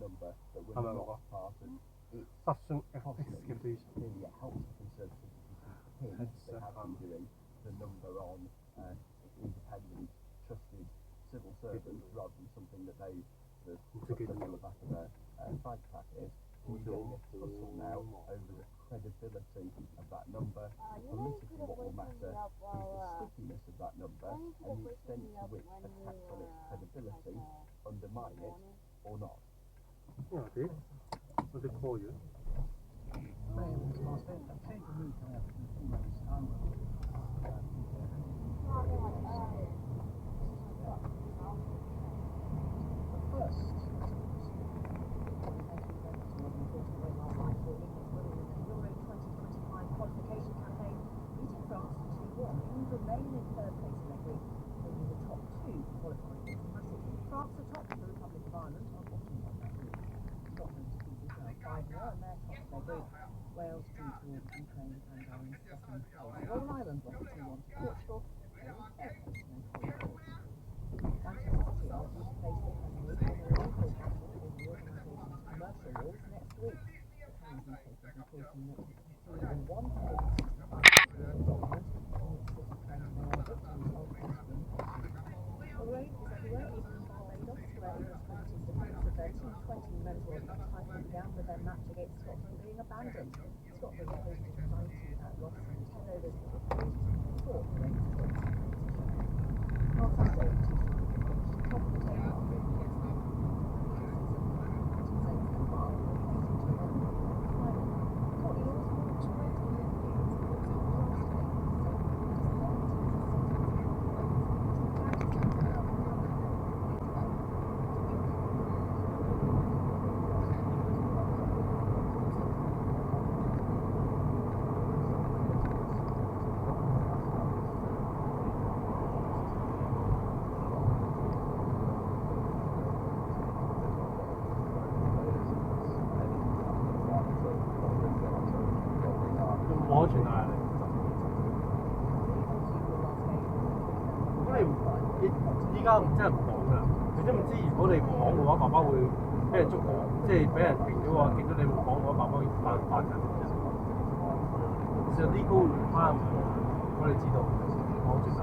number that we're not part of. Such an excavation. Clearly it helps the Conservatives they have been doing the number on independent, trusted civil servants rather than something that they put on the back of a bike packet. We're getting a tussle now over the credibility of that number. Politically, what will matter is the stickiness of that number and the extent to which attacks on its credibility undermine it or not. Yeah, okay. What they call you? Remain in third place in their group, leaving the top two qualifying automatically. France are top, the Republic of Ireland are bottom of that group. Scotland defeated now 5-0 and they're top of their group. Wales drew to Ukraine and are in second place. Northern Ireland lost 2-1 to Portugal, they're in third place in their group. Manchester City are due to face the Premier League in a local battle over the organisation's commercial rules next week. The Times newspaper is reporting that more than 165 million dollars the rain is everywhere, even in Barbados, where England's defence of their T20 men's World Cup title began with their match against Scotland being abandoned. Scotland posted 90 at loss in 10 overs to victory, before the rain stopped the competition. On Saturday, the two sides finished top of the table after the England and Mark were facing each other in the final. Courtney Lawes won 20 million years and was on last day.依家真係唔講㗎，你都唔知如果你唔講嘅話，爸爸會俾人捉到，即係俾人停咗喎。見到你冇講嘅話，爸爸會犯緊。其實 legal requirement 我哋知道，講住晒。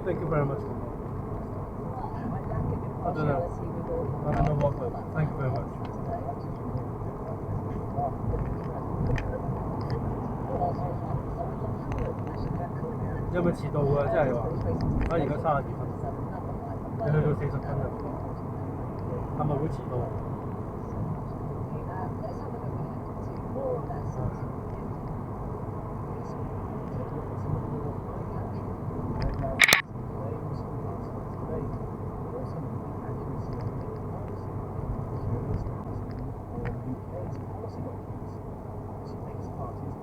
Thank you very much. I don't know what, but thank you very much. 有冇遲到啊？即係話，而家32分，你去到40分啦，係咪會遲到？UK's policy documents. She thinks parties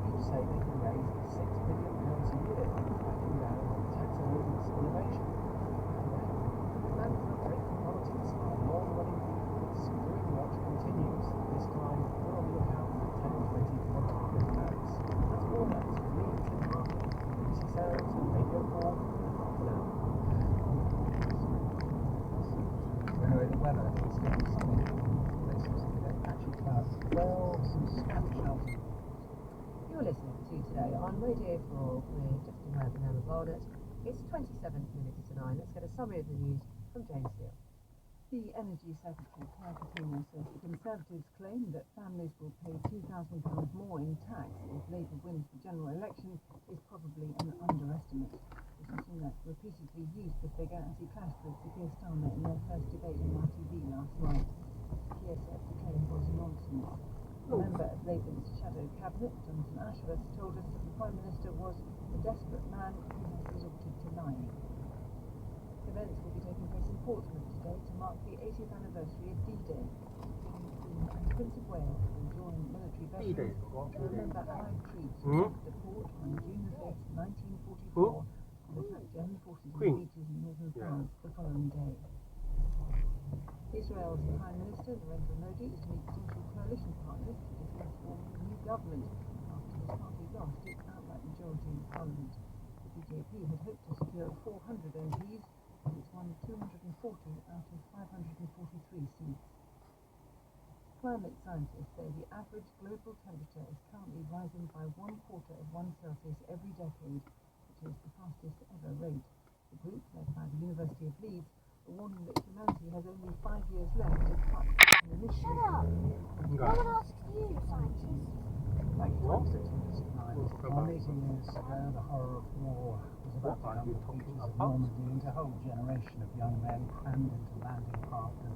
some Spanish housing. You're listening to Today on Radio 4 with Justin Webb and Emma Barnett. It's 27 minutes to 9. Let's get a summary of the news from James Steele. The Energy Secretary, Claire Coutinho, says the Conservatives claim that families will pay £2,000 more in tax if Labour wins the general election is probably an underestimate. Rishi Sunak repeatedly used the figure as he clashed with Sir Keir Starmer in their first debate on RTV last night. Keir said the claim was nonsense. A member of Labour's shadow cabinet, Jonathan Ashworth, told us that the Prime Minister was a desperate man who has resorted to lying. Events will be taking place in Portsmouth today to mark the 80th anniversary of D-Day. King, Queen and Prince of Wales will join military veterans to remember Allied troops who left the port on June the 5th, 1944 and attacked German forces in beaches in northern France the following day. Israel's Prime Minister Narendra Modi is to meet potential coalition partners to discuss forming a new government after his party lost its outright majority in parliament. The BJP had hoped to secure 400 MPs, and it's won 240 out of 543 seats. Climate scientists say the average global temperature is currently rising by 1/4 of 1 Celsius every decade, which is the fastest ever rate. The group, led by the University of Leeds, are warning that humanity has only 5 years left to cut emissions. Shut up! No one asked you, scientist. Like what? Our meeting years ago, the horror of war was about to come to the beaches of Normandy, and a whole generation of young men crammed into landing craft and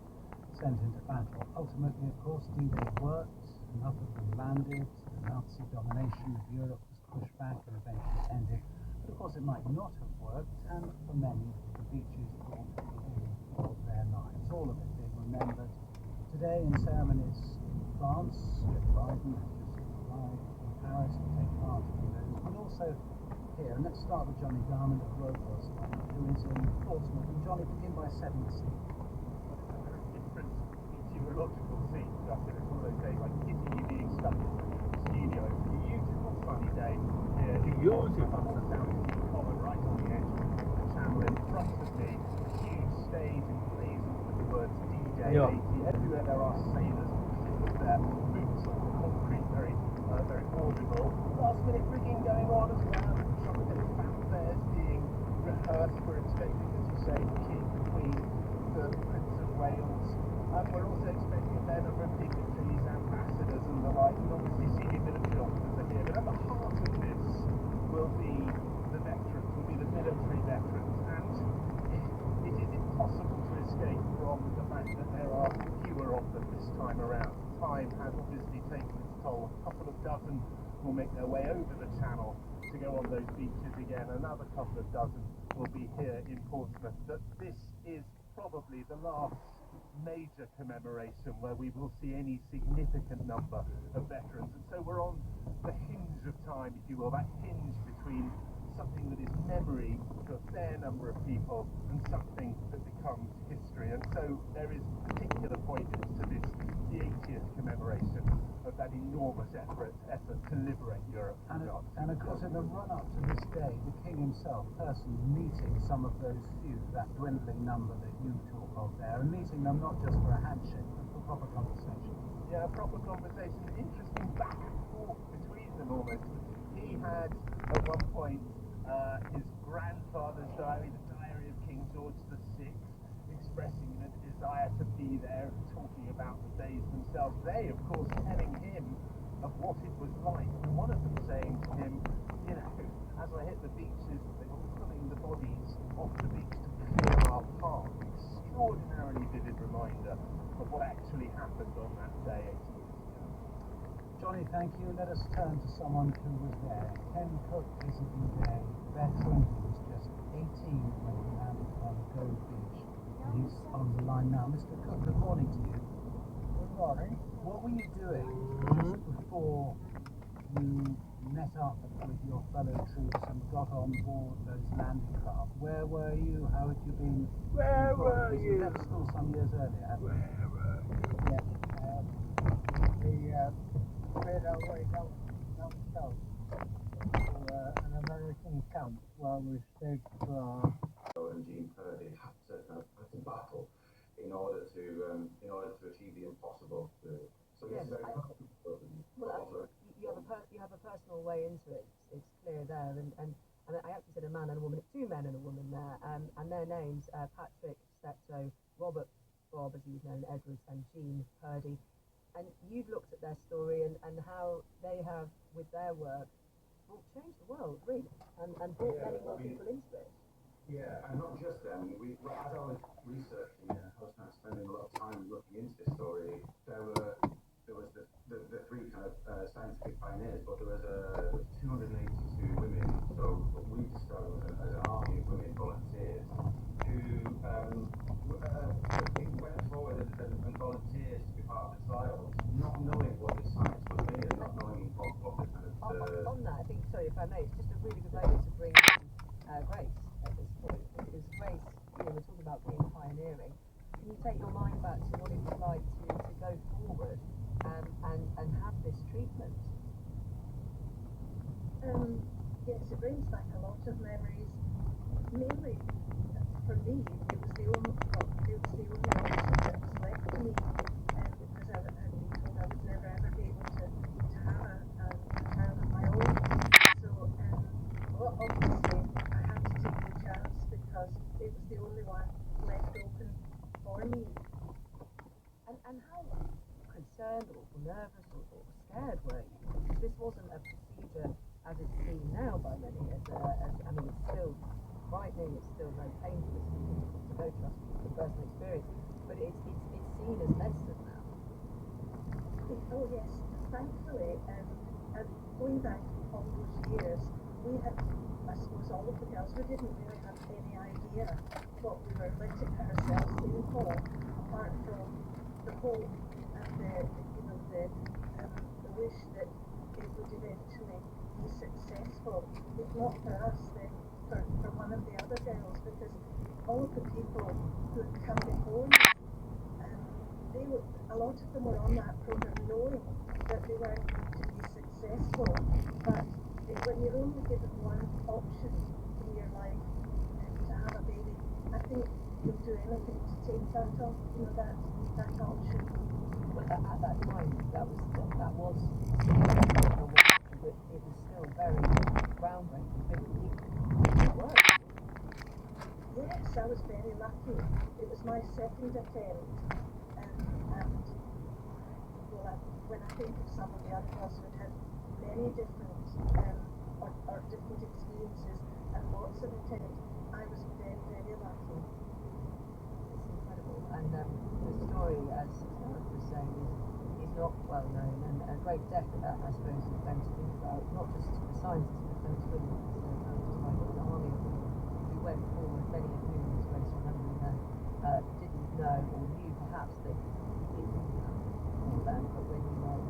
sent into battle. Ultimately, of course, D-Day worked, enough of them landed, the Nazi domination of Europe was pushed back and eventually ended. But of course, it might not have worked, and for many, the beaches brought the end of their lives. All of it being remembered today in ceremonies in France. Joe Biden has just arrived in Paris to take part in those, but also here. And let's start with Johnny Garman of Roadworks, who is in Portsmouth. And Johnny, begin by setting the scene. Different meteorological scene, Justin. It's one of those days like getting you being stuck in the studio. It's a beautiful sunny day here. Beautiful. Down in the common, right on the edge of the channel. In front of me, a huge stage emblazoned with the words D-Day 80. Everywhere there are sailors with their boots on the concrete, very audible. Last minute rigging going on as well. Some of the fanfares being rehearsed. We're expecting, as you say, the King, the Queen, the Prince of Wales. We're also expecting a fair number of dignitaries, ambassadors and the like, and obviously senior military officers are here. But at the heart of this will be the veterans, will be the military veterans, and it is impossible to escape from the fact that there are fewer of them this time around. Time has obviously taken its toll. A couple of dozen will make their way over the channel to go on those beaches again. Another couple of dozen will be here in Portsmouth. But this is probably the last major commemoration where we will see any significant number of veterans. And so we're on the hinge of time, if you will, that hinge between something that is memory to a fair number of people and something that becomes history. And so there is particular poignance to this, the 80th commemoration of that enormous effort to liberate Europe from Nazis. And of course, in the run-up to this day, the King himself personally meeting some of those few, that dwindling number that you talk of there, and meeting them not just for a handshake, but for proper conversation. Yeah, proper conversation. Interesting back and forth between them almost. He had, at one point, his grandfather's diary, the diary of King George VI, expressing a desire to be there and talking about the days themselves. They, of course, telling him of what it was like. And one of them saying to him, you know, as I hit the beaches, they were pulling the bodies off the beach to clear our path. Extraordinarily vivid reminder of what actually happened on that day 80 years ago. Johnny, thank you. Let us turn to someone who was there. Ken Cook is a D-Day veteran who was just 18 when he landed on Gove Beach. And he's on the line now. Mr. Cook, good morning to you. Good morning. What were you doing just before you met up with your fellow troops and got on board those landing craft? Where were you? How had you been? Where were you? You left school some years earlier, hadn't you? Yes. We made our way down south to an American camp where we stayed for And Jean Purdy had to battle in order to achieve the impossible. So Yes, it's very comfortable. emotional way into it. It's clear there, and I actually said a man and a woman. It's two men and a woman there, and their names Patrick Steptoe, Robert Bob, as he was known, Edwards, and Jean Purdy. And you've looked at their story and how they have, with their work, changed the world really, and brought many more people into it. Yeah, and not just them. As I was researching it, I was kind of spending a lot of time looking into this story. There was the three kind of scientific pioneers, but there was 282 women. So we discovered as an army of women volunteers who went forward and volunteered to be part of the trials, not knowing what the science would be and not knowing what the kind of. On that, I think, sorry if I may, it's just a really good moment to bring in Grace at this point, because Grace, we're talking about being pioneering. Can you take your mind back to what it was like to go forward and have this treatment? Yes, it brings back a lot of memories. Mainly, for me, it was the only option that was left to me, because I had been told I would never ever be able to have a child of my own. So, obviously, I had to take the chance because it was the only one left open for me. And how concerned or nervous or scared were you? Because this wasn't a procedure as it's seen now by many. I mean, it's still frightening, it's still very painful, it's difficult to go through from personal experience, but it's seen as medicine now. Oh yes, thankfully, going back all those years, we had, I suppose all of the girls, we didn't really have any idea what we were letting ourselves in for, apart from the hope and the wish that it would eventually be successful. If not for us, then for one of the other girls, because all of the people who had come before me, a lot of them were on that program knowing that they weren't going to be successful. But when you're only given one option in your life to have a baby, I think you'll do anything to take that option. But at that time, that was it was still very groundbreaking. It worked. Yes, I was very lucky. It was my second attempt, and when I think of some of the other girls who had many different or different experiences and lots of attempts, I was very, very lucky. It's incredible, and the story, as Gareth was saying, is not well known, and a great debt of that, I suppose, is then to think about not just the scientists, but those women, like the army of women who went forward, many of whom, as Grace remembering them, didn't know or knew perhaps that you didn't have for them, but when you are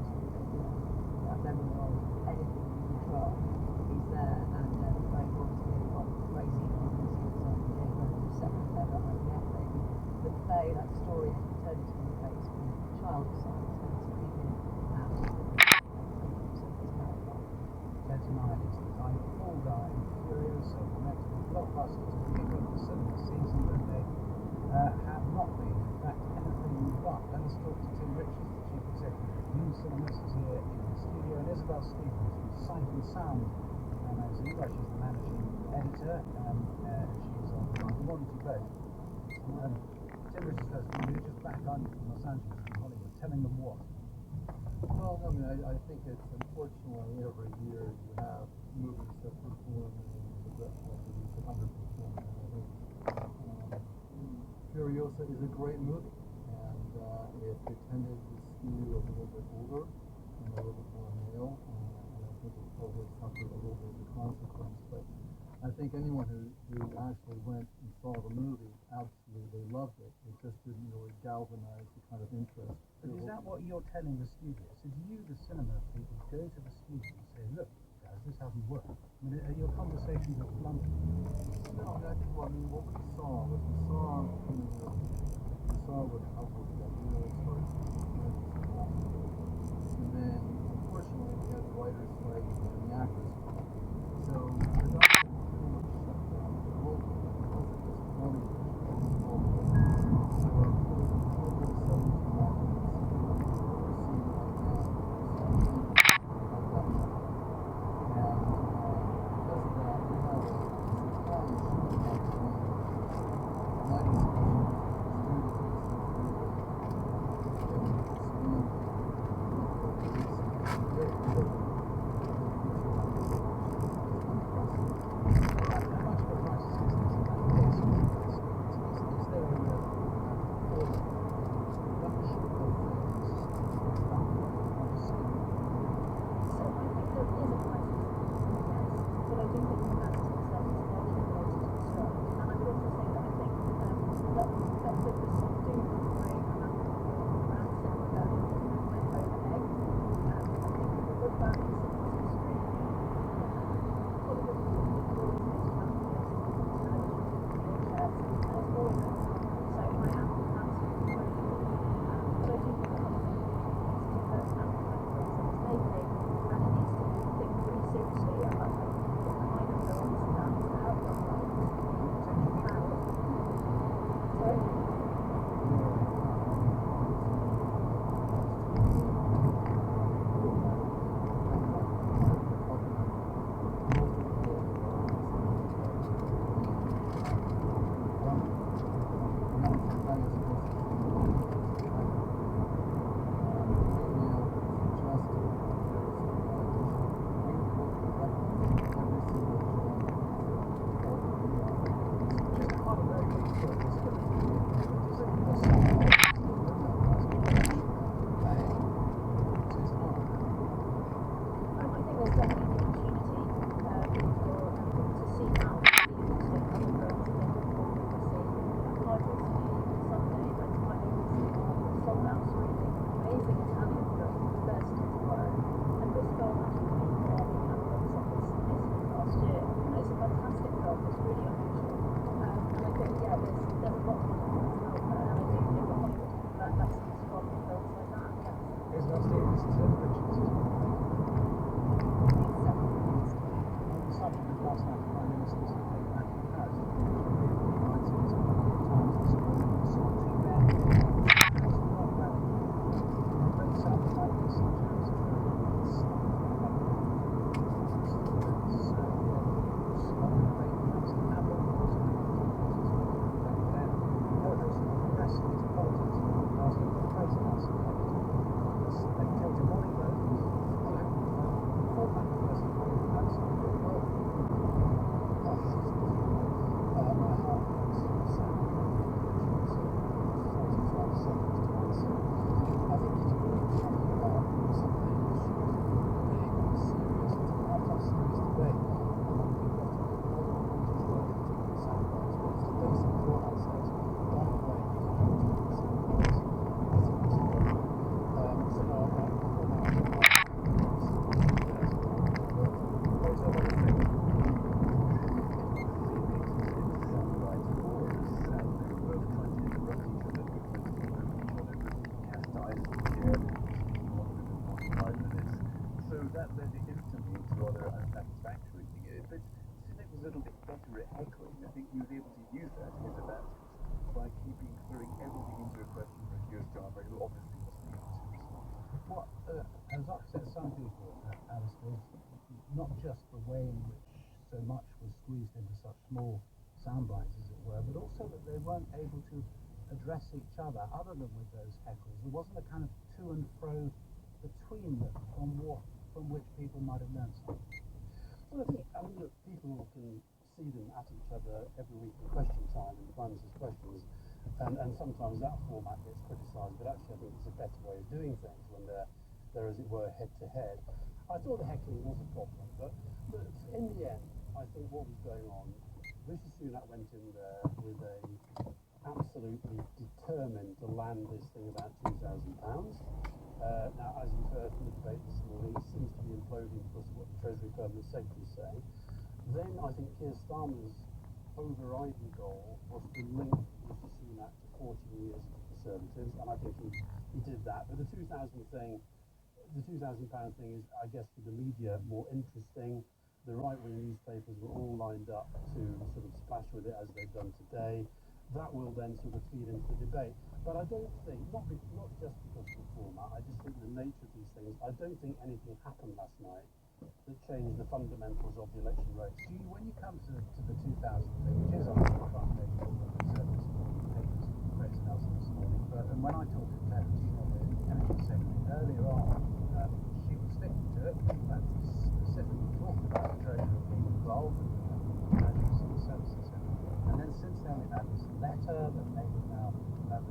that memory of anything you try is there, and very obviously what Grace Eaton was the second ever IVF baby. The play, that story of maternity in the face from a child of science, and it's really out of the Tonight is the time for Fall Guy, Furiosa, the next blockbuster to kick off the cinema season that they have not been, in fact, anything but. Let's talk to Tim Richards, the Chief Executive of New Cinemas, is here in the studio, and Isabel Stevens from Sight and Sound magazine, where she's the managing editor, and she's on the line. Good morning to you both. Tim Richards first, you're just back on from Los Angeles and Hollywood, telling them what? Well, I mean, I think it's unfortunately every year you have movies that perform and progressively underperform. And I think Furiosa is a great movie, and it tended to skew a little bit older and a little bit more male, and I think it probably suffered a little bit of a consequence. But I think anyone who actually went and saw the movie absolutely loved it. It just didn't really galvanize the kind of interest. But is that what you're telling the studios? Is you, the cinema people, go to the studios and say, look, guys, this hasn't worked? I mean, are your conversations are blunt? No, I think what we saw what Howard got really started to and then unfortunately we had the writers' strike and the actors strike. So production pretty much shut down globally. It wasn't just one issue, it was global. So for the 17 actors we're seeing right now, not just the way in which so much was squeezed into such small sound bites, as it were, but also that they weren't able to address each other than with those heckles. There wasn't a kind of to and fro between them from which people might have learned something. Well, I mean, look, people can see them at each other every week at question time and Prime Minister's questions, and sometimes that format gets criticised, but actually I think it's a better way of doing things when they're as it were, head to head. I thought the heckling was a problem, but in the end, I think what was going on, Rishi Sunak went in there with absolutely determined to land this thing about £2,000. Now, as you've heard from the debate this morning, it seems to be imploding because of what the Treasury Permanent Secretary is saying. Then I think Keir Starmer's overriding goal was to link Rishi Sunak to 14 years of the Conservatives, and I think he did that. But the £2,000 thing is, I guess, for the media more interesting. The right-wing newspapers were all lined up to sort of splash with it as they've done today. That will then sort of feed into the debate. But I don't think, not just because of the format, I just think the nature of these things, I don't think anything happened last night that changed the fundamentals of the election race. When you come to the 2000 thing, which is on the front page of the Conservative papers, Grace Nelson this morning, but when I talked to Claire, the Energy Secretary, earlier on, she was bit to it. That specifically talked about the Treasury being involved in the Treasury Civil Services. And then since then we've had this letter that Labour now, that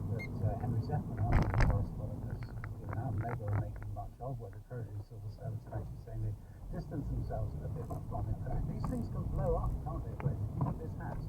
Henry Zephyr, the correspondent, has given out. Labour are making much of, where the Treasury Civil Service are actually saying they distance themselves a bit from it. These things can blow up, can't they, Brett? Do you think this has?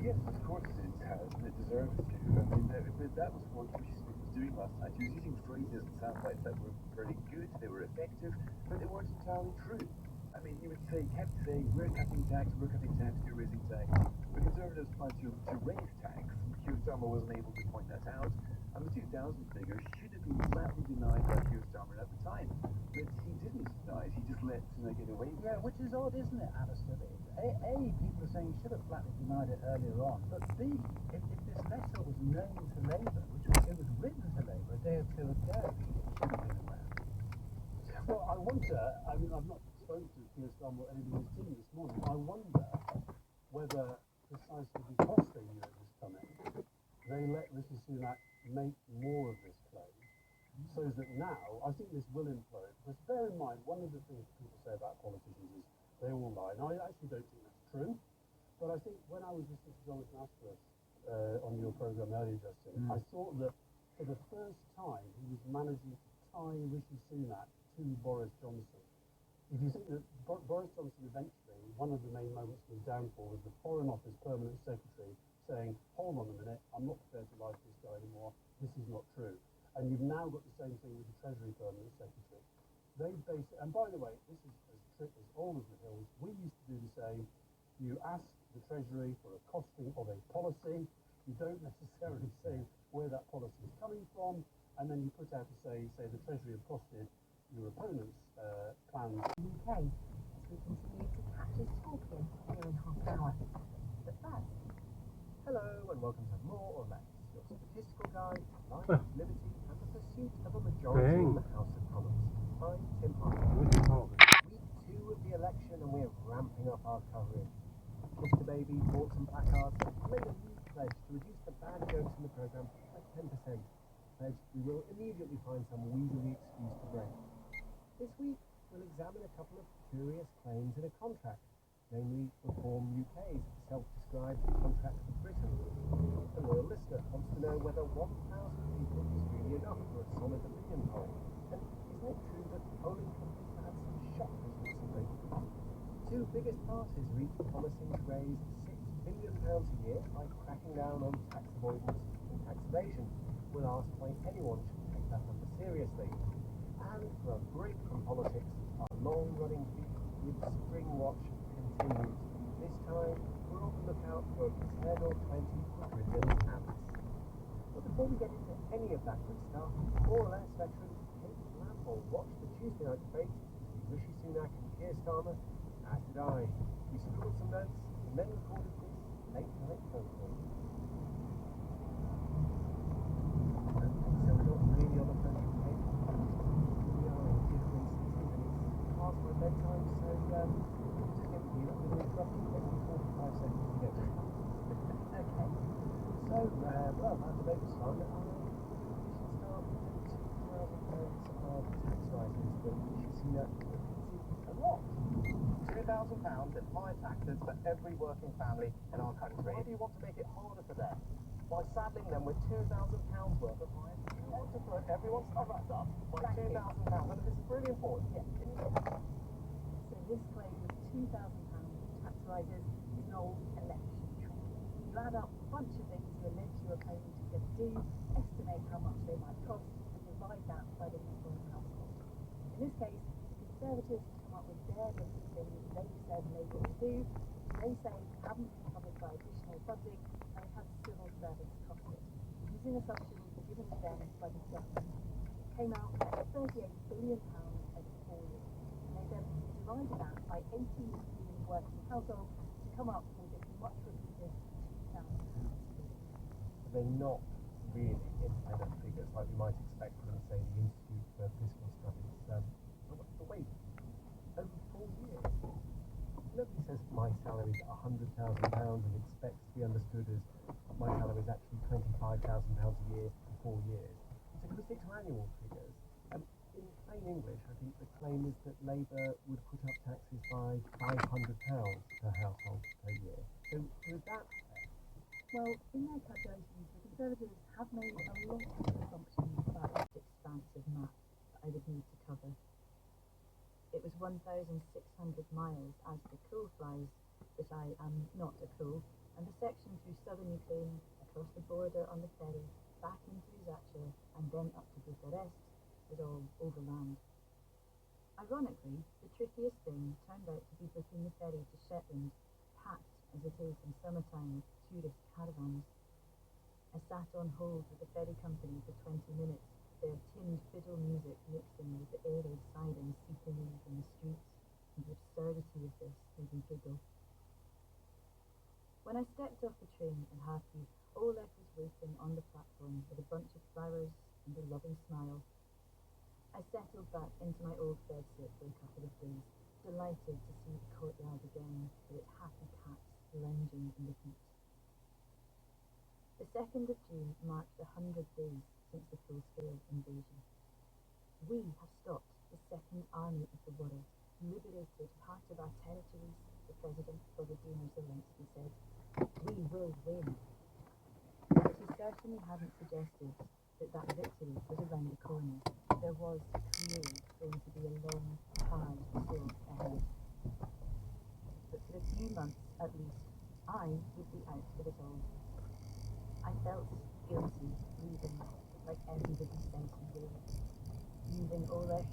Yes, of course it has, and it deserves to. I mean, that was what Rishi Sunak was doing last night. He was using phrases and sound bites that were very good, they were effective, but they weren't entirely true. I mean, he kept saying, we're cutting tax, you're raising tax. The Conservatives plan to raise tax. Keir Starmer wasn't able to point that out, and the 2000 figures should have been flatly denied by Keir Starmer at the time. But he didn't deny it, he just let Sunak get away with it. Yeah, which is odd, isn't it, Alistair? A, people are saying he should have flatly denied it earlier on, but B, if this letter was known to Labour, it was written to Labour a day or two ago, it should have been aware. Well, I wonder, I mean, I've not spoken to Keir Starmer or anybody in his team this morning, I wonder whether precisely because they knew it was coming, they let Rishi Sunak make more of this claim, so that now, I think this will implode, because bear in mind, one of the things people say about politicians is they all lie, and I actually don't think that's true, but I think when I was listening to Jonathan Ashworth on your programme earlier, Justin, I thought that for the first time he was managing to tie Rishi Sunak to Boris Johnson. If you think that Boris Johnson eventually, one of the main moments of his downfall was the Foreign Office Permanent Secretary saying, hold on a minute, I'm not prepared to lie to this guy anymore, this is not true. And you've now got the same thing with the Treasury Permanent Secretary. They and by the way, this is as old as the hills. We used to do the same. You ask the Treasury for a costing of a policy. You don't necessarily say where that policy is coming from, and then you put out to say the Treasury have costed your opponent's plans. UK, as we continue to catch a scorpion here in half an hour. But first, Hello and welcome to More or Less, your statistical guide to life, liberty and the pursuit of a majority in the House of Commons. I'm Tim Harper. Week 2 of the election and we're ramping up our coverage. Mr. Baby bought some placards and made a new pledge to reduce the bad jokes in the programme by 10%. Pledge we will immediately find some weaselly excuse to break. This week we'll examine a couple of curious claims in a contract, namely Reform UK's self-described contract with Britain. A loyal listener wants to know whether 1,000 people is really enough for a solid opinion poll. And isn't it true that polling companies have had some shockers recently? Two biggest parties are each promising to raise £6 billion a year by cracking down on tax avoidance and tax evasion. We'll ask why anyone should take that number seriously. And for a break from politics, our long-running beat with Spring Watch continues. This time, we're on the lookout for 10 or 20 brilliant ants. But before we get into any of that good stuff, more or less veteran Kate Lamble watched the Tuesday night debate between Rishi Sunak and Keir Starmer, as did I. We scribbled some notes and then recorded this late-night phone call. Okay, so we're not really on the phone with Kate. We are in different seasons and it's past my bedtime, so just get with you. I'm going to interrupt you every 45 seconds to get ready. Okay. So, well, that debate was fun. We should start with the £2,000 of tax rises that Rishi Sunak a lot. £2,000 in higher taxes for every working family in our country. Why do you want to make it harder for them? By saddling them with £2,000 worth of higher taxes. You want to put everyone's wrapped up by £2,000, and this is really important. yeah, so this claim of £2,000 tax rises is an old election trick. You add up a bunch of things you allege your opponent is going to do, estimate how much they might cost, and divide that by the number of households. In this case, the Conservatives come up with their list of things they said they will do. They say haven't been covered by additional funding and have civil servants costed, using assumptions given to them by the government. It came out at £38 billion over 4 years, and they then divided that by 18 million working households to come up with this much repeated £2,000. They're not really independent figures like we might expect from, say, the Institute for Fiscal Studies. But wait, over 4 years? Nobody says my salary is £100,000 and expects to be understood as my salary is actually £25,000 a year for 4 years. So if we stick to annual figures, in plain English, I think the claim is that Labour would put up taxes by £500 per household per year. So is that fair? Well, in their calculations, the Conservatives have made a lot of assumptions about this expansive map that I would need to cover. It was 1,600 miles as the crow flies, but I am not a crow, and the section through southern Ukraine, across the border on the ferry, back into Zacha, and then up to Bucharest, was all overland. Ironically, the trickiest thing turned out to be booking the ferry to Shetland, packed as it is in summertime with tourist caravans. I sat on hold with the ferry company for 20 minutes, their tinned fiddle music mixing with the air raid sirens seeping in from the streets, and the absurdity of this made me giggle. When I stepped off the train at Harkiv, Oleg was waiting on the platform with a bunch of flowers and a loving smile. I settled back into my old bedsit for a couple of days, delighted to see the courtyard again with its happy cats lounging in the heat. The 2nd of June marked 100 days since the full-scale invasion. We have stopped the Second Army of the world, liberated part of our territories, the President Volodymyr Zelensky said. We will win. But he certainly hadn't suggested that victory was around the corner. There was clearly going to be a long, hard slog ahead. But for a few months, at least, I would be out of it all. I felt guilty leaving, like everybody said he would. Leaving Oleg,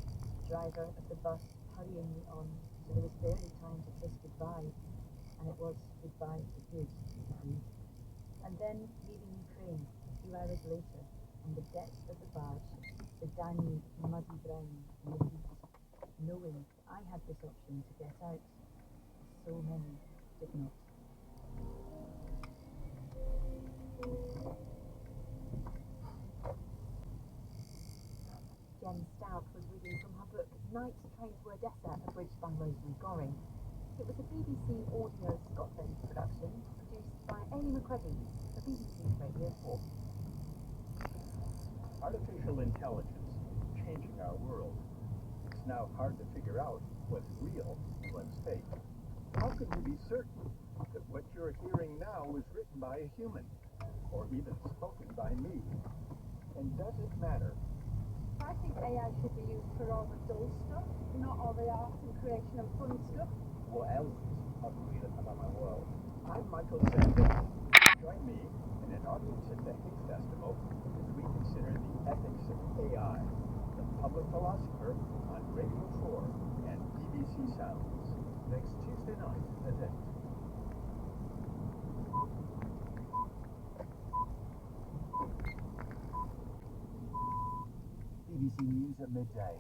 driver of the bus, hurrying me on, so there was barely time to kiss goodbye, and it was goodbye for good, indeed. And then leaving Ukraine a few hours later, on the deck of the barge, the Danube muddy brown in the heat, knowing I had this option to get out, as so many did not. Jen Stout was reading from her book Night Train to Odessa, abridged by Rosemary Goring. It was a BBC Audio Scotland production, produced by Amy McCready for BBC Radio 4. Artificial intelligence is changing our world. It's now hard to figure out what's real and what's fake. How can we be certain that what you're hearing now was written by a human, or even spoken by me? And does it matter? I think AI should be used for all the dull stuff, not all the art and creation and fun stuff. What else is ugly about my world? I'm Michael Sandel. Join me in an Audience at the Higgs Festival as we consider the ethics of AI, the public philosopher on Radio 4 and BBC Sounds, next Tuesday night at 8. BBC News at midday.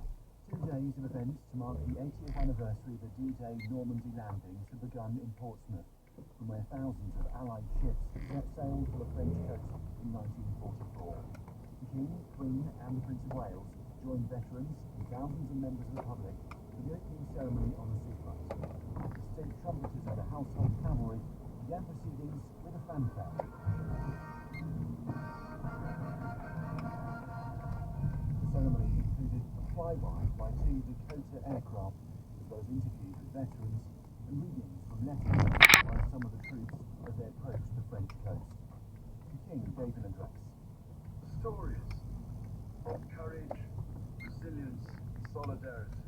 2 days of events to mark the 80th anniversary of the D-Day Normandy landings have begun in Portsmouth, from where thousands of Allied ships set sail for the French coast in 1944. The King, Queen and the Prince of Wales joined veterans and thousands of members of the public for the opening ceremony on the seafront. State trumpeters and the Household Cavalry began proceedings with a fanfare. The ceremony included a flyby by 2 Dakota aircraft, as well as interviews with veterans and readings from letters by some of the troops as they approached the French coast. The King gave an address. Stories of courage, resilience, solidarity,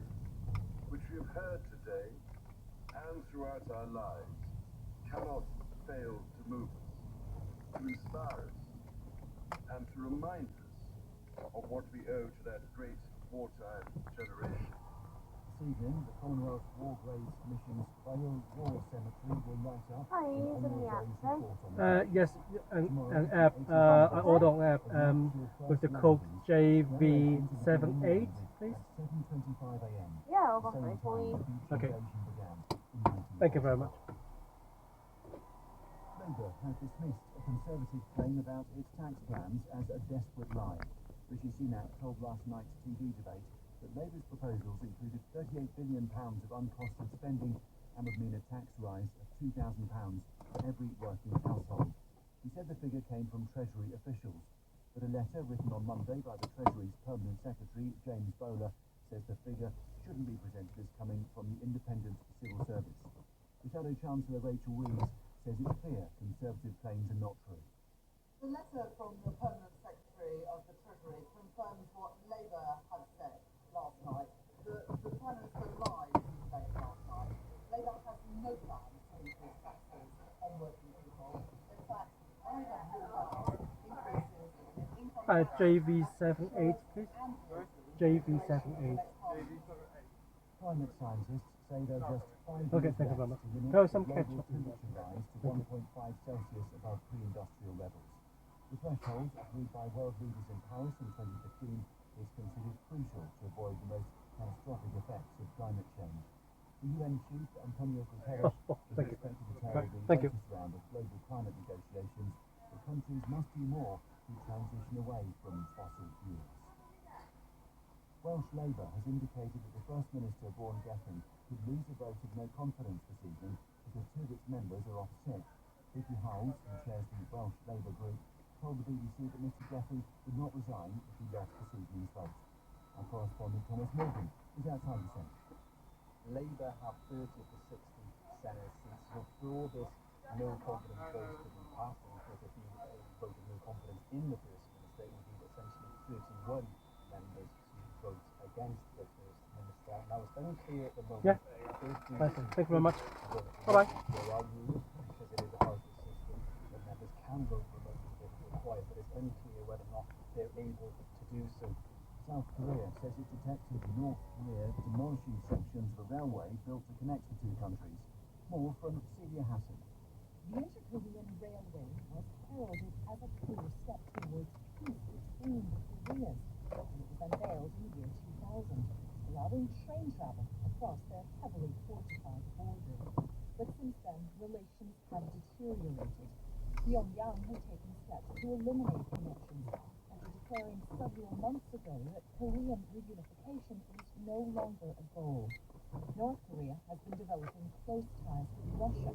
which we have heard today and throughout our lives, cannot fail to move us, to inspire us, and to remind us of what we owe to that great wartime generation. This evening, the Commonwealth War Graves Commission's Bayeux War Cemetery will light up. Are you using the app, then? Yes, an app, I ordered an app with the code JV78, please. 7:25 a.m. Yeah, I'll go for it for you. Okay. Began in 1940. Thank you very much. Labour has dismissed a Conservative claim about its tax plans as a desperate lie. Rishi Sunak told last night's TV debate that Labour's proposals included £38 billion of uncosted spending and would mean a tax rise of £2,000 for every working household. He said the figure came from Treasury officials, but a letter written on Monday by the Treasury's Permanent Secretary, James Bowler, says the figure shouldn't be presented as coming from the independent civil service. The Shadow Chancellor Rachel Reeves says it's clear Conservative claims are not true. The letter from the Permanent Secretary of the Treasury confirms what Labour had said last night. The Prime Minister lied in debate last night. Labour has no plan to increase taxes on working people. In fact, either will increases in income JV78, please. JV78. Climate scientists say they're just 5 Okay, years thank you very left much. to limit Throw some global ketchup in there. temperature rise to 1.5 Celsius above pre-industrial levels. The threshold, agreed by world leaders in Paris in 2015, is considered crucial to avoid the most catastrophic effects of climate change. The UN chief, Antonio Guterres, is expected to chair the latest round of global climate negotiations. The countries must do more to transition away from fossil fuels. Welsh Labour has indicated that the First Minister, Vaughan Gething, could lose a vote of no confidence this evening because two of its members are off sick. Vicky Howells, who chairs the Welsh Labour group, told the BBC that Mr Gething would not resign if he lost this evening's vote. Our correspondent Thomas Morgan is outside the Senate. Labour have 30 of the 60 Senate seats before this no confidence vote to be passed, and of course if you voted no confidence in the First Minister, it would be essentially 31 members to vote against the First Minister. Now it's unclear at the moment. Yeah. Thank you very much. Bye-bye. There are rules, because it is a hybrid system, that members can vote remotely if required, but it's unclear whether or not they're able to do so. South Korea says it detected North Korea demolishing sections of a railway built to connect the two countries. More from Celia Hassan. The Inter-Korean Railway was heralded as a clear step towards peace between the Koreas, and it was unveiled in the year 2000, allowing train travel across their heavily fortified border. But since then, relations have deteriorated. Pyongyang had taken steps to eliminate connections, after declaring several months ago that Korean reunification is no longer a goal. North Korea has been developing close ties with Russia,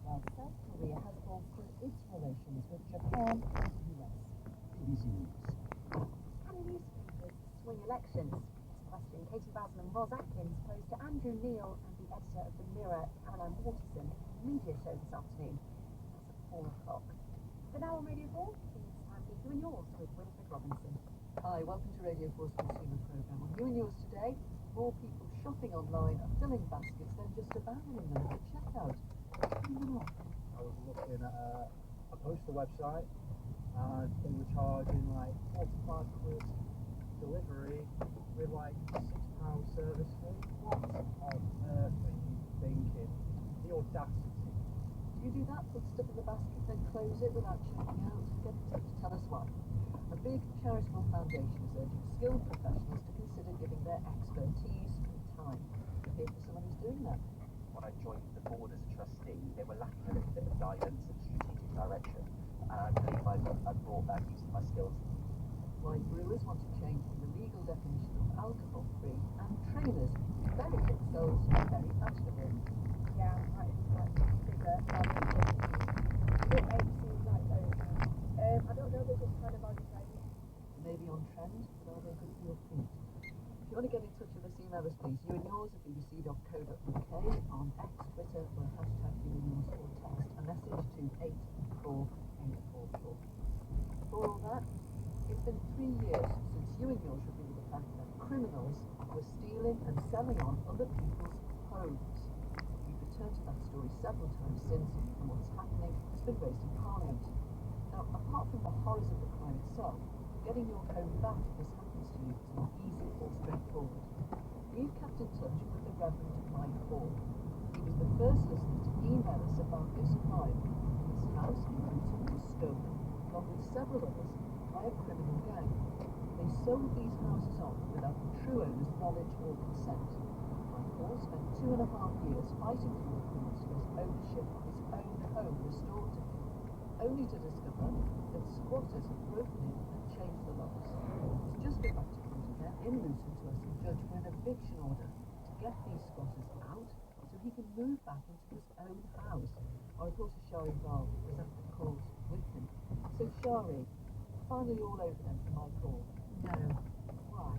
while South Korea has bolstered its relations with Japan and the US. BBC News. Can newspapers swing elections? It's a question Katie Basman and Ros Atkins posed to Andrew Neil and the editor of The Mirror, Caroline Waterson, media show this afternoon. That's at 4 o'clock. But now on Radio 4, it's time for You and Yours with Winifred Robinson. Hi, welcome to Radio 4's consumer programme. On You and Yours today, more people shopping online are filling baskets than just abandoning them at checkout. I was looking at a postal website and they were charging like 45 quid delivery with like £6 service fee. What on earth are you thinking? The audacity. Do you do that? Put stuff in the basket, then close it without checking out? Get in touch, tell us why. A big charitable foundation is urging skilled professionals to consider giving their expertise and time. Here for someone who's doing that. When I joined the board as a trustee, they were lacking a little bit of guidance and strategic direction, and I believe I've brought that using my skills. Wine brewers want to change the legal definition of alcohol-free, and trainers bury themselves very fashionable. Yeah, I don't know, they're just kind of arbitrary. Maybe on trend, but are they good for your feet? If you want to get in touch with us, email us please, you and yours at bbc.co.uk, on X, Twitter, or hashtag you and yours, or text a message to 84844. For all that, it's been 3 years since you and yours revealed the fact that criminals were stealing and selling on other people's homes. We've returned to that story several times since, and what's happening has been raised in Parliament. Now, apart from the horrors of the crime itself, getting your home back if this happens to you is not easy or straightforward. We've kept in touch with the Reverend Mike Hall. He was the first listener to email us about this crime. His house in Luton was stolen, along with several others, by a criminal gang. They sold these houses on without the true owner's knowledge or consent. Mike Hall spent 2.5 years fighting through the courts for his ownership of his own home restored to him, only to discover that squatters had broken in and changed the locks. He's just been back to court again in Luton to ask the judge for an eviction order to get these squatters out so he can move back into his own house. Our reporter Shari Val was at the court with him. So Shari, finally all over then for Mike Hall? No. Why?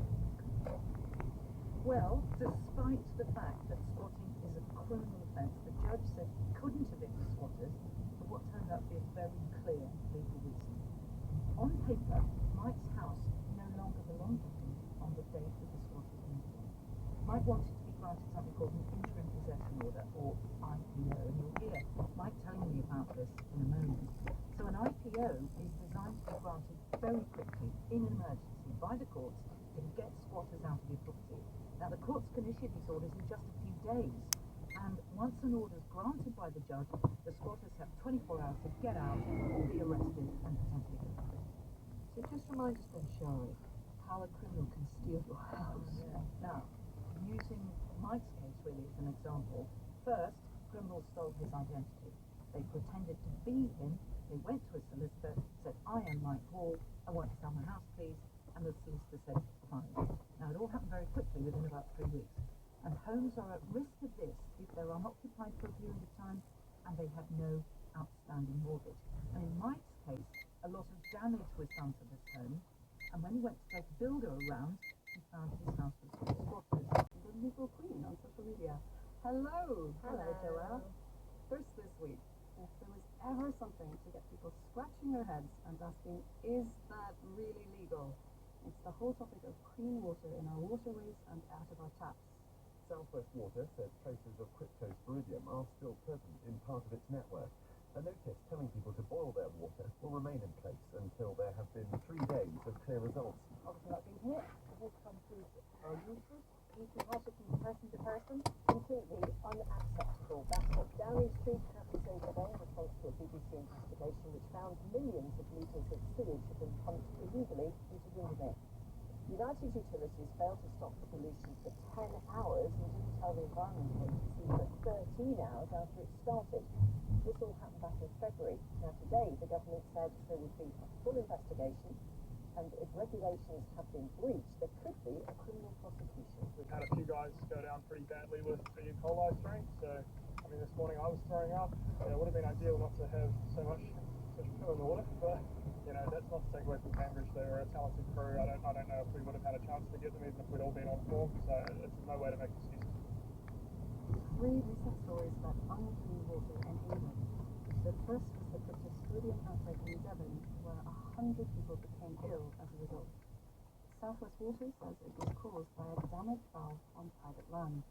Well, despite the fact that squatting is a criminal offence, the judge said he couldn't evict the squatters for what turned out to be a very clear legal reason. On paper, Mike's house no longer belonged to him on the date that the squatters moved in. Mike wanted to be granted something called an interim possession order, or IPO, and you'll hear Mike telling me about this in a moment. So an IPO is designed to be granted very quickly, in an emergency, by the courts to get squatters out of your property. Now, the courts can issue these orders in just a few days, and once an order is granted by the judge, the squatters have 24 hours to get out or be arrested and potentially convicted. So just remind us then, Shari, how a criminal can steal your house. Now, using Mike's case really as an example, first, criminals stole his identity. They pretended to be him. They went to a solicitor, said, "I am Mike Hall, I want to sell my house, please," and the solicitor said, "Fine." Now, it all happened very quickly, within about 3 weeks. And homes are at risk of this if they're unoccupied for a period of time and they have no outstanding mortgage. And in Mike's case, a lot of damage was done to this home, and when he went to take a builder around, he found his house was full of squatters. The legal queen on social media. Hello! Hello, Joelle. First this week, if there was ever something to get people scratching their heads and asking, is that really legal? It's the whole topic of clean water in our waterways and out of our taps. Southwest Water says traces of cryptosporidium are still present in part of its network. A notice telling people to boil their water will remain in place until there have been 3 days of clear results. Obviously not being hit, the whole country are useless. Eating water from person to person, completely unacceptable. That's what Downing Street had to say today in response to a BBC investigation which found millions of litres of sewage had been pumped illegally into Windermere. United Utilities failed to stop the pollution for 10 hours and didn't tell the Environment Agency for 13 hours after it started. This all happened back in February. Now today the government said there would be a full investigation, and if regulations have been breached, there could be a criminal prosecution. We've had a few guys go down pretty badly with the E. coli strain, so I mean this morning I was throwing up. It would have been ideal not to have so much poo in the water, but you know, that's not to take away from Cambridge. They were a talented crew. I don't know if we would have had a chance to get them even if we'd all been on form, so it's no way to make excuses. 3 recent stories about unclean water in England. The first was the cryptosporidium outbreak in Devon, where 100 people became ill as a result. Southwest Water says it was caused by a damaged valve on private land.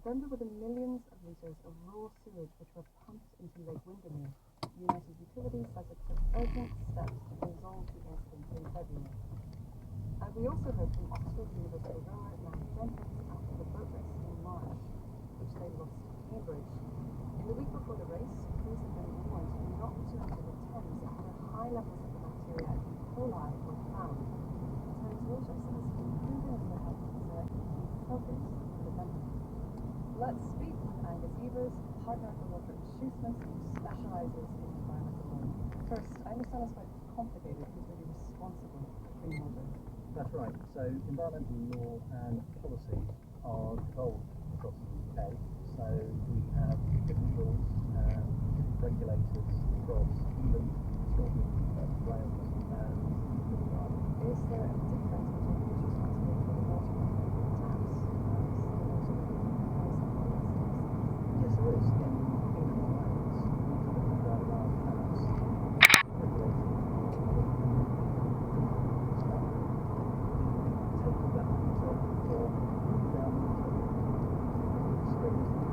Then there were the millions of litres of raw sewage which were pumped into Lake Windermere. United Utilities says it took urgent steps to resolve the incident in February. We also heard from Oxford University rower Larry Jenkins after the boat race in March, which they lost to Cambridge. In the week before the race, crews had been warned not to enter the Thames where high levels of the bacteria E. coli were found. Thames Water says improving the health is a key focus for the company. Let's speak with Angus Evers, partner at the Water & Shoesmith, who specialises in environmental law. First, I understand it's quite complicated. Who's really responsible for clean water? That's right. So environmental law and policy are devolved across the UK. So we have different laws and different regulators across England, Scotland, Wales and Northern Ireland. Is there a difference between who's responsible for the water taps Yes, there is. In England and Wales, we have our taps regulated taking that water from groundwater straight into the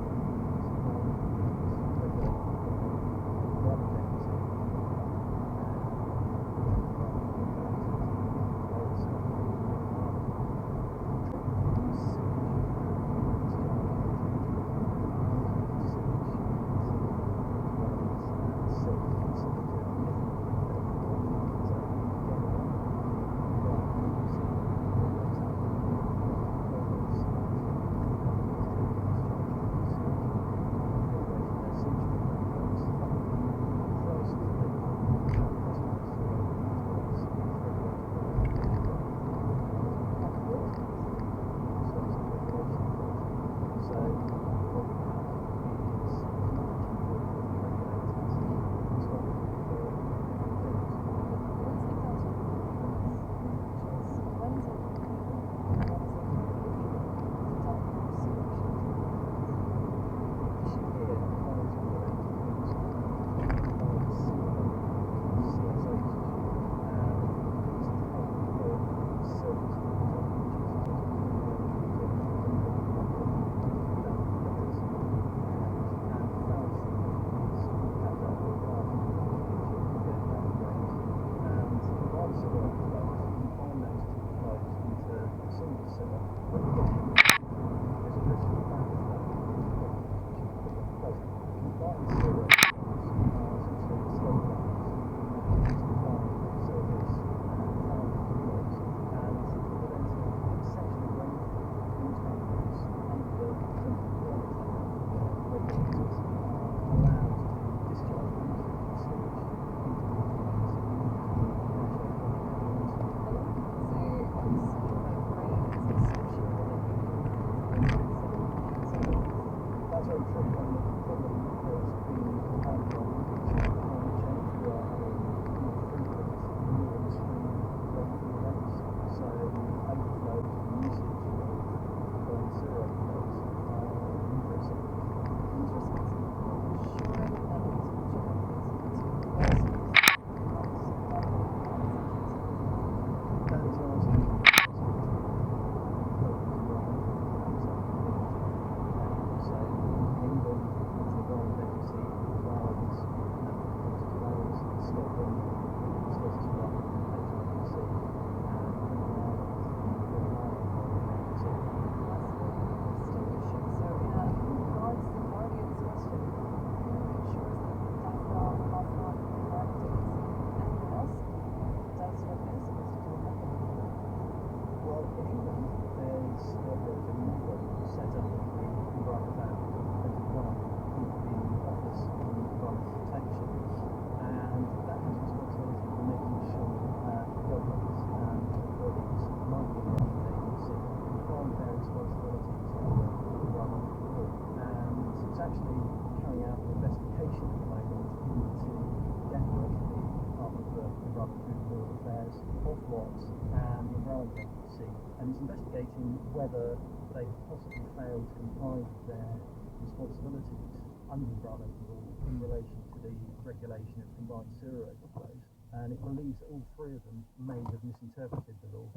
And it's investigating whether they possibly failed to comply with their responsibilities under environmental law in relation to the regulation of combined sewer overflows. And it believes that all three of them may have misinterpreted the law.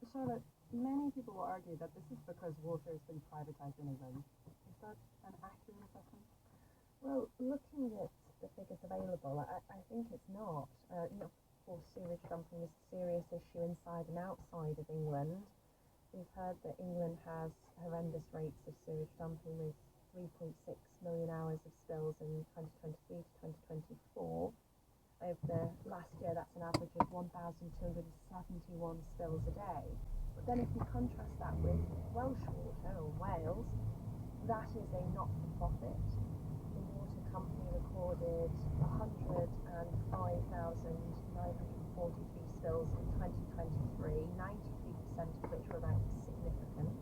Charlotte, many people will argue that this is because water has been privatised in England. Is that an accurate assessment? Well, looking at the figures available, I think it's not. Of course, sewage dumping is a serious issue inside and outside of England. We've heard that England has horrendous rates of sewage dumping with 3.6 million hours of spills in 2023 to 2024. Over the last year, that's an average of 1,271 spills a day. But then if you contrast that with Welsh Water or Wales, that is a not-for-profit. The water company recorded 105,943 spills in 2023, 93% of which were ranked significant.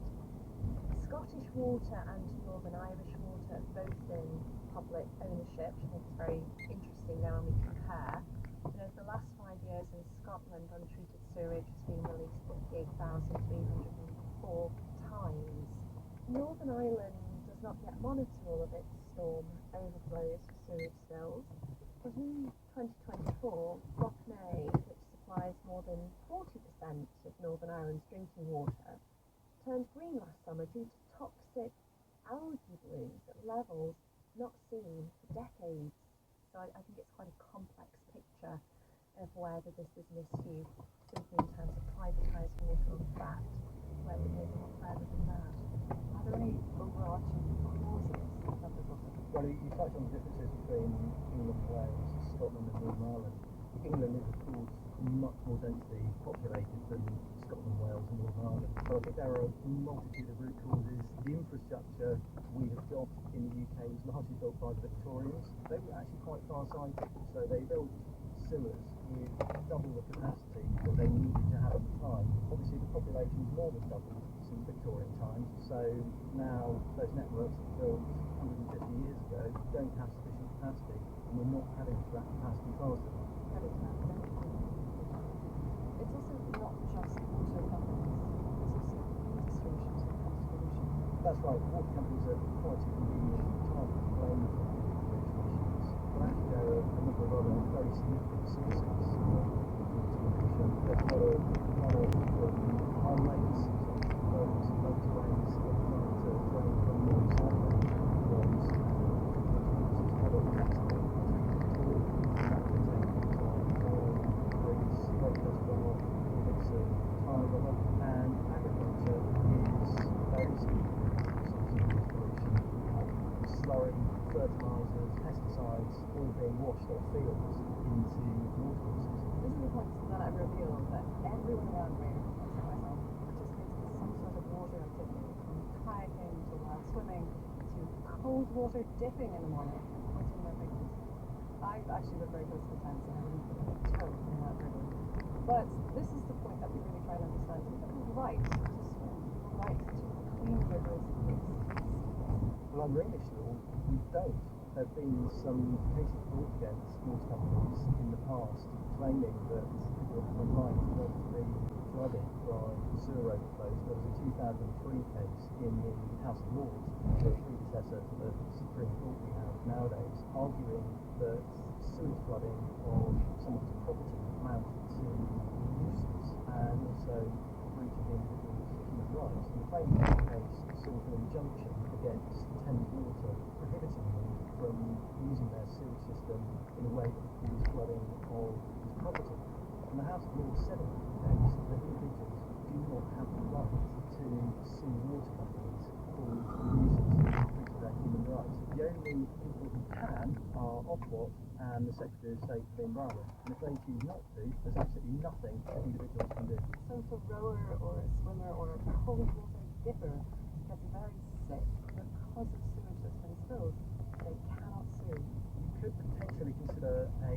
Scottish Water and Northern Irish Water both in public ownership, which I think is very interesting now when we compare. And over the last 5 years in Scotland, untreated sewage has been released 58,304 times. Northern Ireland does not yet monitor all of its storm overflows for sewage spills, but in 2024, Loughney, which supplies more than 40% of Northern Ireland's drinking water, turned green last summer due to toxic algae blooms at levels not seen for decades. So I think it's quite a complex picture of whether this is misuse simply in terms of privatised water or fact, whether it goes a lot further than that. Are there any overarching causes of the problem? Well, you touched on the differences between England, Wales, Scotland and Northern Ireland. England is, of course, much more densely populated than Scotland, Wales and Northern Ireland. So I think there are a multitude of root causes. The infrastructure we have got in the UK was largely built by the Victorians. They were actually quite far-sighted, so they built sewers with double the capacity that they needed to have at the time. Obviously the population is more than doubled since Victorian times, so now those networks built 150 years ago don't have sufficient capacity, and we're not adding to that capacity fast enough. It's also not just water companies, it's also industry which has pollution. That's right, water companies are quite a convenient target to blame for pollution issues, but actually there are a number of other very significant sources of pollution. There's a lot of highways, roads and motorways that are trying to drain from the recycling roads. Other transport, and that can take things like oil, grease, processed runoff, it's a tire rubber, and agriculture is very significant sources of pollution. Slurry, fertilisers, pesticides, all being washed off fields into watercourses. This is the point that I revealed that everyone around me, except myself, participates in some sort of water activity, from kayaking to wild swimming to cold water dipping in the morning, pointing their fingers. I actually live very close to the Thames and I wouldn't put a toe in that river. But this is the point that we really try to understand. People have a right to swim, a right to clean rivers. Well, I under English law, we don't. There have been some cases brought against water companies in the past claiming that people are right not to be flooded by sewer overflows. There was a 2003 case in the House of Lords, the predecessor to the Supreme Court we have nowadays, arguing that sewage flooding of someone's property amounted to nuisance and also breach of the individual's human rights. And the claim in that case sought an injunction against Thames Water, prohibiting them from using their sewage system in a way that would cause flooding of his property. And the House of Lords said in that case that individuals do not have the right to sue water companies for nuisance and breach of their human rights. The only people who can are Ofwat and the Secretary of State for the Environment. And if they choose not to, there's absolutely nothing that individuals can do. So if a rower or a swimmer or a cold water dipper gets very sick because of sewage that's been spilled, they cannot sue. You could potentially consider a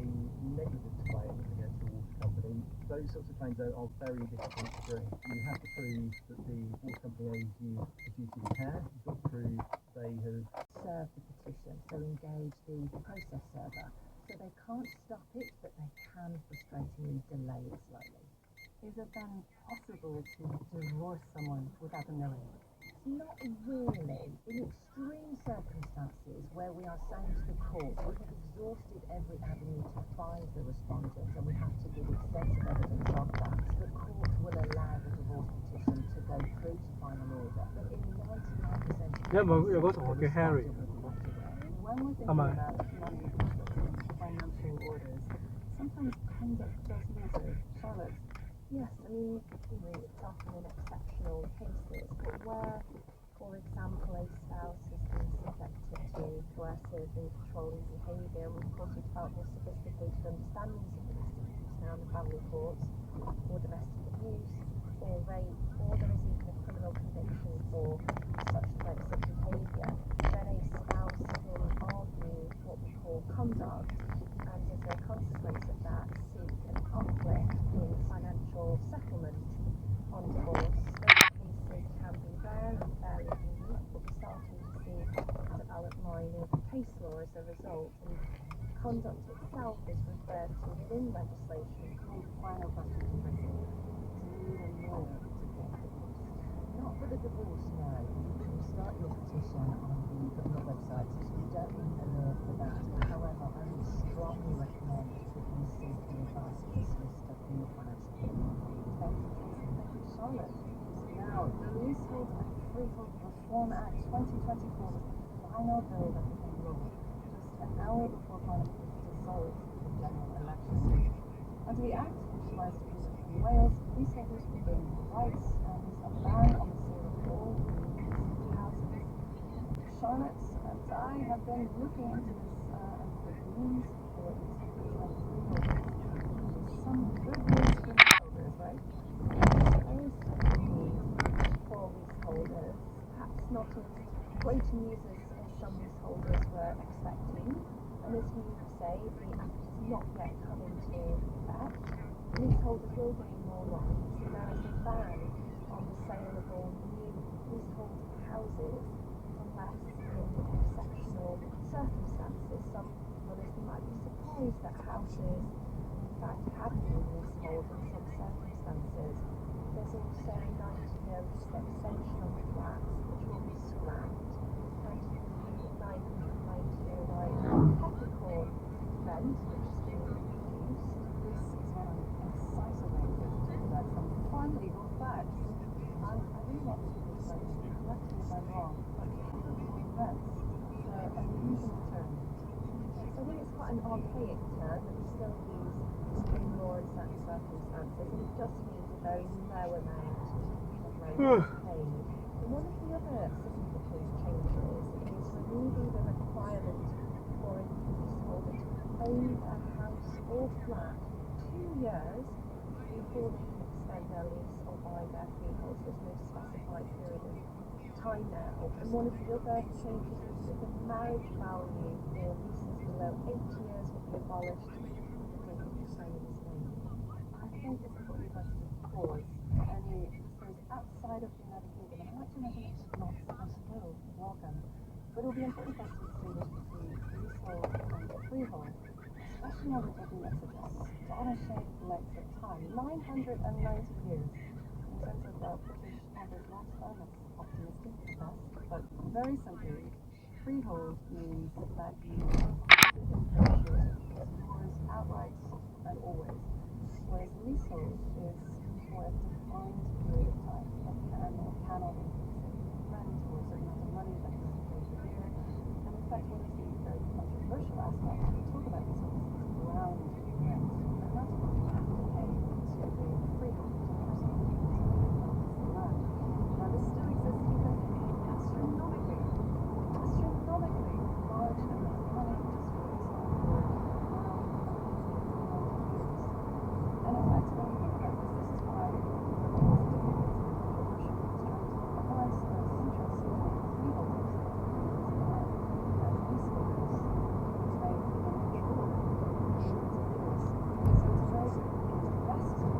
negligence claim against the water company. Those sorts of claims though are very difficult to bring. You have to prove that the water company owes you a duty of care. You've got to prove they have served the petition, so engage the process server. So they can't stop it, but they can frustratingly delay it slightly. Is it then possible to divorce someone without them knowing? Not really. In extreme circumstances where we are saying to the court, we have exhausted every avenue to find the respondent and we have to give extensive evidence of that, the court will allow the divorce petition to go through to final order. But in 99% of cases, 因為有個同學叫 Harry， When we're thinking Am I? about money and financial orders, sometimes conduct does matter. Charlotte, yes, I mean, it's often in exceptional cases, but where, for example, a spouse has been subjected to aggressive and controlling behaviour, and of course we've felt more sophisticated understandings of domestic abuse now in the family courts, or domestic abuse, or rape, or there is even a criminal conviction for such behaviour, then a spouse can argue what we call conduct, and as a consequence of that, seek an uplift in financial settlement on divorce. Those cases can be rare and fairly unique, but we're starting to see a developed line of case law as a result, and conduct itself is referred to within legislation called final question to person. Do you need a lawyer to get divorced? not for the divorce, no. You can start your petition on the government website, so you don't need a lawyer for that. However, I would strongly recommend that you seek the advice of a solicitor for your financial problem. Charlotte, now the Leasehold and Freehold Reform Act 2024 was the final bill that became law, just an hour before Parliament was dissolved for the general election. Under the Act, which applies to people in Wales, leaseholders will gain rights and a ban on the sale of all leased houses. Charlotte and I have been looking into this and what it means for leaseholders and freeholders. Some good news for leaseholders, right? There is some need for leaseholders, perhaps not as great news as some leaseholders were expecting. And as you say, the Act has not yet come into effect. Leaseholders will gain more rights, and there is a ban on the sale of all new leasehold houses unless in exceptional circumstances. Some people might be surprised that houses in fact have been leasehold in some circumstances. There's also a 90-year lease extension on flats which will be scrapped, and the 990-year peppercorn rent which is being introduced. This is what I'm incisive way to talk about some fun legal facts. I really want to say, correct me if I'm wrong, but peppercorn rents is an unusual term. So I think it's quite an archaic term that we still use in law in certain circumstances, and it just means a very low amount of rent paid. And one of the other significant changes is removing the requirement for a leaseholder to own their house or flat 2 years before they can extend their lease or buy their freehold. There's no specified period of time now. And one of the other changes is that the marriage value for leases below 8 years will be abolished. I think it's important for us to pause. Any listeners outside of the United Kingdom, I'd like to mention it's not supposed to welcome. But it will be important for us to distinguish between leasehold and freehold, especially when we're talking messages. Donner-shaped lengths of time, 990 years. In terms of the British average lifespan, that's optimistic at best. But very simply, freehold means that you live in perpetuity. It's yours outright and always. Whereas leasehold is for a defined period of time. It can or cannot increase in rent or a certain amount of money that is paid per year. And in fact, one of the very controversial aspects when we talk about leasehold is ground rent. And that's what you have to pay to a freehold, to a person who owns the land. Now, this still exists even astronomically large amount of money just for leasehold for ground years. And in fact, when you think about this, this is why the controversial is trying to balance the interests of freeholders and leaseholders whose name they don't control for short years. So it's a very invested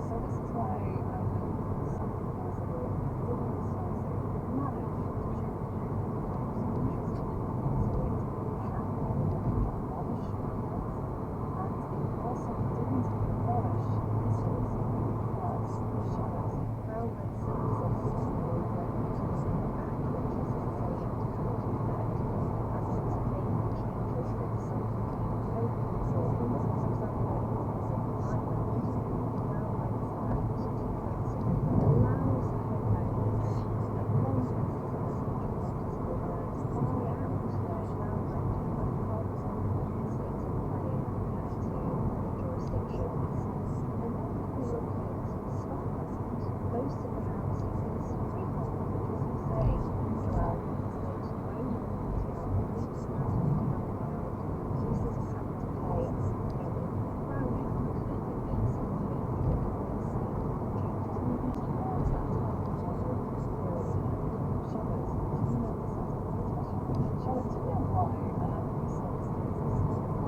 So this is why I think some people consider living as long as they manage to change some interesting things. So it didn't abolish freeholds, and it also didn't abolish leaseholds because the shadows, ground rent cities of sustainable revenues and purchase associated to cause effect as it making changes with some no so for example, Ireland, ground rents are 2/3 that allows homeowners and long-term residential properties to buy out their ground rent because of the states of claim to jurisdictions. And then if we look at Scotland, most of the housing is freehold, which is to say, well, states you own the property on the lease, and you leases you have to pay in ground rent. And so we see changes moving towards that type of model, whereas Charlotte, do you know this answer? Charlotte, do you know why leaseholds still exist in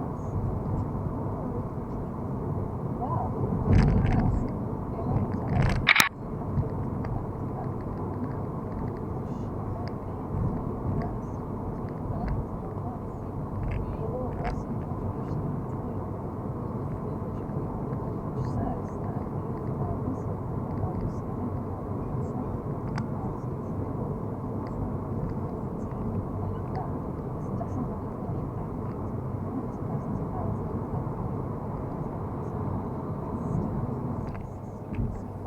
France?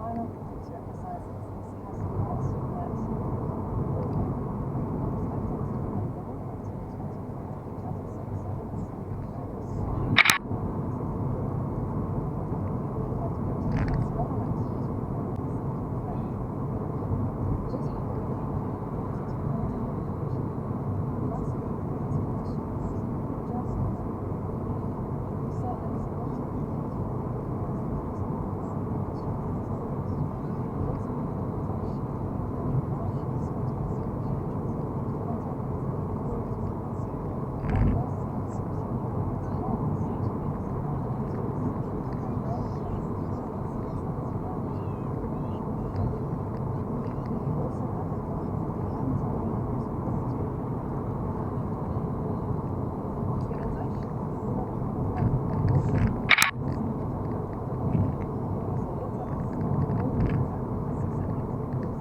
Final point to emphasize is this has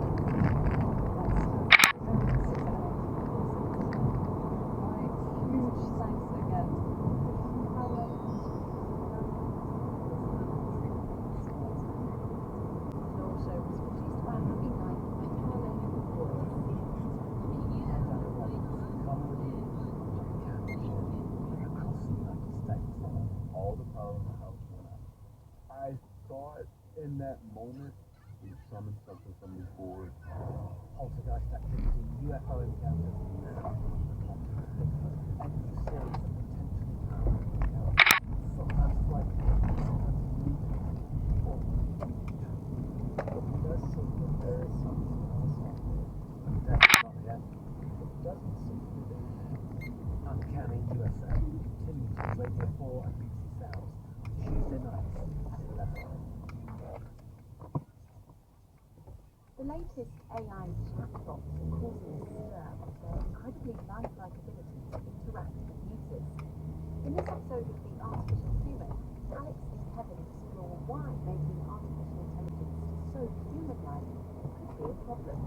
not yet in that moment, you summon something from your board. Poltergeist activity, UFO encounters, any series of potentially powerful encounters, sometimes frightening, sometimes lethal, but it does seem that there is something else out there, definitely not the end. It doesn't seem to be Uncanny USA, continues on Radio 4 and BBC Sounds, Tuesday nights at 11. The latest AI chatbots are causing a stir with their incredibly lifelike ability to interact with users. In this episode of The Artificial Human, Alex and Kevin explore why making artificial intelligence so human-like could be a problem.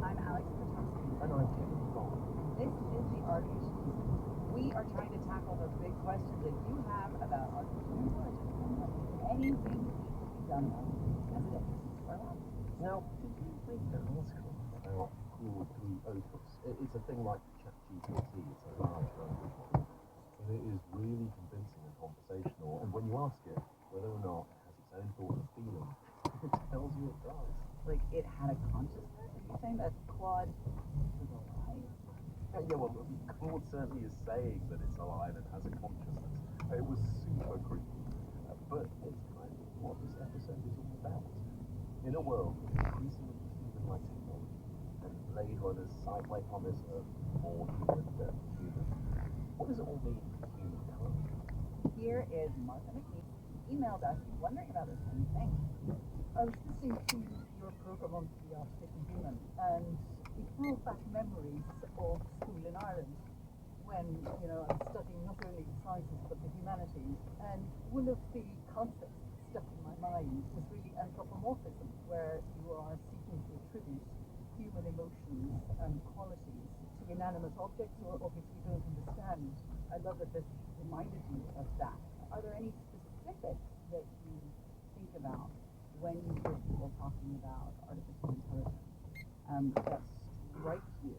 I'm Alex Petrovsky. And I'm Kevin Long. This is The Artificial Human. We are trying to tackle the big questions that you have about artificial intelligence and what, if anything, needs to be done about it as it enters into our lives. Now, did you read the article about Claude 3 Opus? It's a thing like ChatGPT, it's a large language model. And it is really convincing and conversational, and when you ask it whether or not it has its own thoughts and feelings, it tells you it does. Like, it had a consciousness? Are you saying that Claude was alive? Yeah, well, Claude certainly is saying that it's alive and has a consciousness. It was super creepy. But it's kind of what this episode is all about. In a world increasingly human-like technology and Blade Runner's sci-fi promise of more human than human, what does it all mean for humankind? Here is Martha McNeese, who emailed us wondering about this same thing. I was listening to your program on The Artificial Human, and it brought back memories of school in Ireland when, I was studying not only the sciences but the humanities, and one of the concepts that stuck in my mind was really anthropomorphism, where you are seeking to attribute human emotions and qualities to inanimate objects or objects you don't understand. I love that this reminded you of that. Are there any specifics that you think about when you hear people talking about artificial intelligence that strike you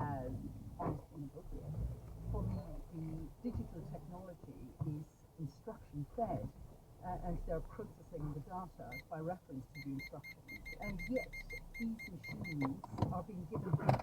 as almost inappropriate? For me, the digital technology is instruction fed, and they're processing the data by reference to the instructions, and yet these machines are being given